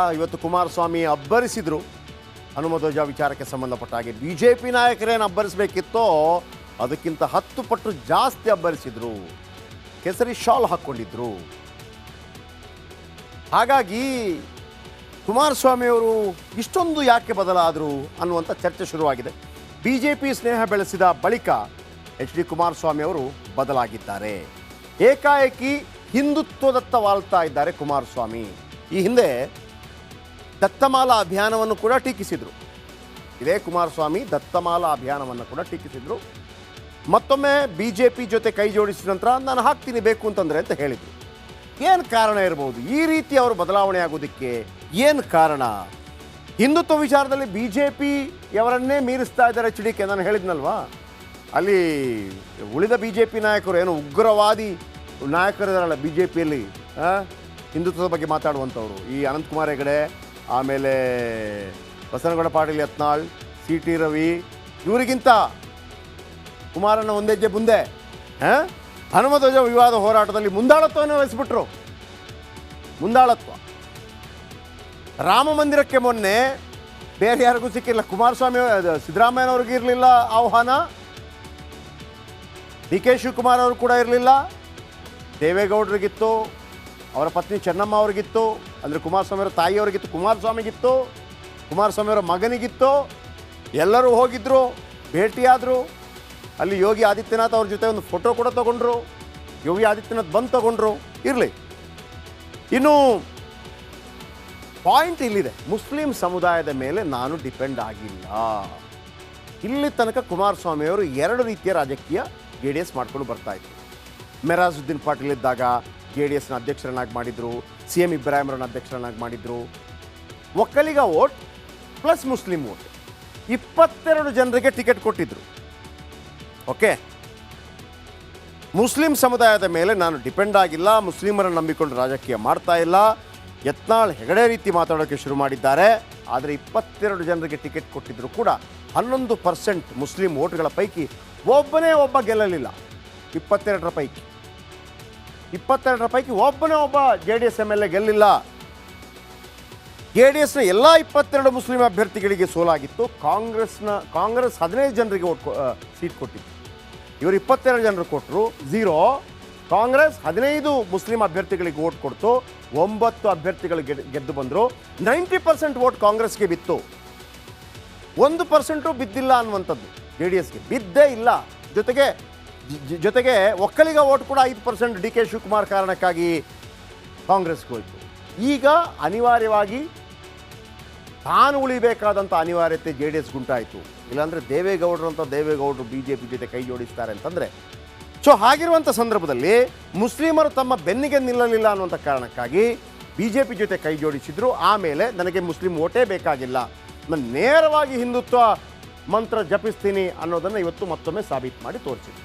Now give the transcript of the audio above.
ಇವತ್ತು ಕುಮಾರಸ್ವಾಮಿ ಅಬ್ಬರಿಸಿದ್ರು ಹನುಮಧ್ವಜ ವಿಚಾರಕ್ಕೆ ಸಂಬಂಧಪಟ್ಟ ಹಾಗೆ ಬಿಜೆಪಿ ನಾಯಕರೇನು ಅಬ್ಬರಿಸಬೇಕಿತ್ತೋ ಅದಕ್ಕಿಂತ 10 ಪಟ್ಟು ಜಾಸ್ತಿ ಅಬ್ಬರಿಸಿದ್ರು. ಕೇಸರಿ ಶಾಲ್ ಹಾಕ್ಕೊಂಡಿದ್ರು. ಹಾಗಾಗಿ ಕುಮಾರಸ್ವಾಮಿ ಅವರು ಇಷ್ಟೊಂದು ಯಾಕೆ ಬದಲಾದರು ಅನ್ನುವಂಥ ಚರ್ಚೆ ಶುರುವಾಗಿದೆ. ಬಿಜೆಪಿ ಸ್ನೇಹ ಬೆಳೆಸಿದ ಬಳಿಕ ಎಚ್ ಡಿ ಕುಮಾರಸ್ವಾಮಿ ಅವರು ಬದಲಾಗಿದ್ದಾರೆ. ಏಕಾಏಕಿ ಹಿಂದುತ್ವದತ್ತ ವಾಲ್ತಾ ಇದ್ದಾರೆ ಕುಮಾರಸ್ವಾಮಿ. ಈ ಹಿಂದೆ ದತ್ತಮಾಲಾ ಅಭಿಯಾನವನ್ನು ಕೂಡ ಟೀಕಿಸಿದರು. ಇದೇ ಕುಮಾರಸ್ವಾಮಿ ದತ್ತಮಾಲಾ ಅಭಿಯಾನವನ್ನು ಕೂಡ ಟೀಕಿಸಿದರು. ಮತ್ತೊಮ್ಮೆ ಬಿಜೆಪಿ ಜೊತೆ ಕೈ ಜೋಡಿಸಿದ ನಂತರ ನಾನು ಹಾಕ್ತೀನಿ ಬೇಕು ಅಂತಂದರೆ ಅಂತ ಹೇಳಿದರು. ಏನು ಕಾರಣ ಇರ್ಬೋದು ಈ ರೀತಿ ಅವರು ಬದಲಾವಣೆ ಆಗೋದಕ್ಕೆ? ಏನು ಕಾರಣ? ಹಿಂದುತ್ವ ವಿಚಾರದಲ್ಲಿ ಬಿಜೆಪಿಯವರನ್ನೇ ಮೀರಿಸ್ತಾ ಇದ್ದಾರೆ ಎಚ್ ಡಿ ಕೆ. ನಾನು ಹೇಳಿದ್ನಲ್ವಾ, ಅಲ್ಲಿ ಉಳಿದ ಬಿಜೆಪಿ ನಾಯಕರು ಏನು ಉಗ್ರವಾದಿ ನಾಯಕರಿದಾರಲ್ಲ ಬಿಜೆಪಿಯಲ್ಲಿ, ಹಿಂದುತ್ವದ ಬಗ್ಗೆ ಮಾತಾಡುವಂಥವ್ರು, ಈ ಅನಂತಕುಮಾರ್ ಹೆಗಡೆ, ಆಮೇಲೆ ಬಸನಗೌಡ ಪಾಟೀಲ್ ಯತ್ನಾಳ್, ಸಿ ಟಿ ರವಿ, ಇವರಿಗಿಂತ ಕುಮಾರಣ್ಣ ಒಂದೆಜ್ಜೆ ಮುಂದೆ ಹನುಮಧ್ವಜ ವಿವಾದ ಹೋರಾಟದಲ್ಲಿ ಮುಂದಾಳತ್ವವನ್ನು ವಹಿಸಿಬಿಟ್ರು. ಮುಂದಾಳತ್ವ ರಾಮ ಮಂದಿರಕ್ಕೆ ಮೊನ್ನೆ ಬೇರೆ ಯಾರಿಗೂ ಸಿಕ್ಕಿಲ್ಲ. ಕುಮಾರಸ್ವಾಮಿ ಸಿದ್ದರಾಮಯ್ಯನವ್ರಿಗೆ ಇರಲಿಲ್ಲ ಆಹ್ವಾನ, ಡಿ ಕೆ ಶಿವಕುಮಾರ್ ಅವರು ಕೂಡ ಇರಲಿಲ್ಲ, ದೇವೇಗೌಡರಿಗಿತ್ತು, ಅವರ ಪತ್ನಿ ಚೆನ್ನಮ್ಮ ಅವ್ರಿಗಿತ್ತು, ಅಂದರೆ ಕುಮಾರಸ್ವಾಮಿ ಅವರ ತಾಯಿಯವರಿಗಿತ್ತು, ಕುಮಾರಸ್ವಾಮಿಗಿತ್ತು, ಕುಮಾರಸ್ವಾಮಿ ಅವರ ಮಗನಿಗಿತ್ತು. ಎಲ್ಲರೂ ಹೋಗಿದ್ದರು, ಭೇಟಿಯಾದರು. ಅಲ್ಲಿ ಯೋಗಿ ಆದಿತ್ಯನಾಥ್ ಅವ್ರ ಜೊತೆ ಒಂದು ಫೋಟೋ ಕೂಡ ತೊಗೊಂಡ್ರು. ಯೋಗಿ ಆದಿತ್ಯನಾಥ್ ಬಂದು ತೊಗೊಂಡ್ರು. ಇರಲಿ. ಇನ್ನು ಪಾಯಿಂಟ್ ಇಲ್ಲಿದೆ, ಮುಸ್ಲಿಂ ಸಮುದಾಯದ ಮೇಲೆ ನಾನು ಡಿಪೆಂಡ್ ಆಗಿಲ್ಲ. ಇಲ್ಲಿ ತನಕ ಕುಮಾರಸ್ವಾಮಿ ಅವರು 2 ರೀತಿಯ ರಾಜಕೀಯ ಜೆ ಡಿ ಎಸ್ ಮಾಡ್ಕೊಂಡು ಬರ್ತಾಯಿದ್ರು. ಮೆರಾಜುದ್ದೀನ್ ಪಾಟೀಲ್ ಇದ್ದಾಗ ಜೆ ಡಿ ಎಸ್ನ ಅಧ್ಯಕ್ಷರನ್ನಾಗಿ ಮಾಡಿದರು, ಸಿ ಎಂ ಇಬ್ರಾಹಿಂರನ್ನ ಅಧ್ಯಕ್ಷರನ್ನಾಗಿ ಮಾಡಿದರು. Vokkaliga vote plus Muslim vote 22 ಜನರಿಗೆ ಟಿಕೆಟ್ ಕೊಟ್ಟಿದ್ದರು. ಓಕೆ, ಮುಸ್ಲಿಂ ಸಮುದಾಯದ ಮೇಲೆ ನಾನು ಡಿಪೆಂಡ್ ಆಗಿಲ್ಲ, ಮುಸ್ಲಿಮರನ್ನು ನಂಬಿಕೊಂಡು ರಾಜಕೀಯ ಮಾಡ್ತಾ ಇಲ್ಲ. ಯತ್ನಾಳ್ ಹೆಗಡೆ ರೀತಿ ಮಾತಾಡೋಕ್ಕೆ ಶುರು ಮಾಡಿದ್ದಾರೆ. ಆದರೆ 22 ಜನರಿಗೆ ಟಿಕೆಟ್ ಕೊಟ್ಟಿದ್ದರೂ ಕೂಡ 11% ಮುಸ್ಲಿಂ ವೋಟ್ಗಳ ಪೈಕಿ ಒಬ್ಬನೇ ಒಬ್ಬ ಗೆಲ್ಲಲಿಲ್ಲ. 22ರ ಪೈಕಿ ಒಬ್ಬನೇ ಒಬ್ಬ J D S M L A ಗೆಲ್ಲಿಲ್ಲ. ಜೆ ಡಿ ಎಸ್ನ ಎಲ್ಲ 22 ಮುಸ್ಲಿಂ ಅಭ್ಯರ್ಥಿಗಳಿಗೆ ಸೋಲಾಗಿತ್ತು. ಕಾಂಗ್ರೆಸ್ 15 ಜನರಿಗೆ ಸೀಟ್ ಕೊಟ್ಟಿತ್ತು. ಇವರು 22 ಜನರು ಕೊಟ್ಟರು, 0. ಕಾಂಗ್ರೆಸ್ 15 ಮುಸ್ಲಿಂ ಅಭ್ಯರ್ಥಿಗಳಿಗೆ ವೋಟ್ ಕೊಡ್ತು, 9 ಅಭ್ಯರ್ಥಿಗಳು ಗೆದ್ದು ಬಂದರು. 90% ವೋಟ್ ಕಾಂಗ್ರೆಸ್ಗೆ ಬಿತ್ತು, 1% ಬಿದ್ದಿಲ್ಲ ಅನ್ನುವಂಥದ್ದು ಜೆ ಡಿ ಎಸ್ಗೆ ಬಿದ್ದೇ ಇಲ್ಲ. ಜೊತೆಗೆ ಒಕ್ಕಲಿಗ ವೋಟ್ ಕೂಡ 5% ಡಿ ಕೆ ಶಿವಕುಮಾರ್ ಕಾರಣಕ್ಕಾಗಿ ಕಾಂಗ್ರೆಸ್ಗೆ ಹೋಯಿತು. ಈಗ ಅನಿವಾರ್ಯವಾಗಿ ತಾನು ಉಳಿಬೇಕಾದಂಥ ಅನಿವಾರ್ಯತೆ ಜೆ ಡಿ ಎಸ್ ಗುಂಟಾಯಿತು. ಇಲ್ಲಾಂದರೆ ದೇವೇಗೌಡರು ಬಿ ಜೆ ಪಿ ಜೊತೆ ಕೈ ಜೋಡಿಸ್ತಾರೆ ಅಂತಂದರೆ. ಸೊ ಹಾಗಿರುವಂಥ ಸಂದರ್ಭದಲ್ಲಿ ಮುಸ್ಲಿಮರು ತಮ್ಮ ಬೆನ್ನಿಗೆ ನಿಲ್ಲಲಿಲ್ಲ ಅನ್ನುವಂಥ ಕಾರಣಕ್ಕಾಗಿ ಬಿ ಜೆ ಪಿ ಜೊತೆ ಕೈ ಜೋಡಿಸಿದ್ರು. ಆಮೇಲೆ ನನಗೆ ಮುಸ್ಲಿಂ ವೋಟೇ ಬೇಕಾಗಿಲ್ಲ, ನಾನು ನೇರವಾಗಿ ಹಿಂದುತ್ವ ಮಂತ್ರ ಜಪಿಸ್ತೀನಿ ಅನ್ನೋದನ್ನು ಇವತ್ತು ಮತ್ತೊಮ್ಮೆ ಸಾಬೀತು ಮಾಡಿ ತೋರಿಸಿದ್ರು.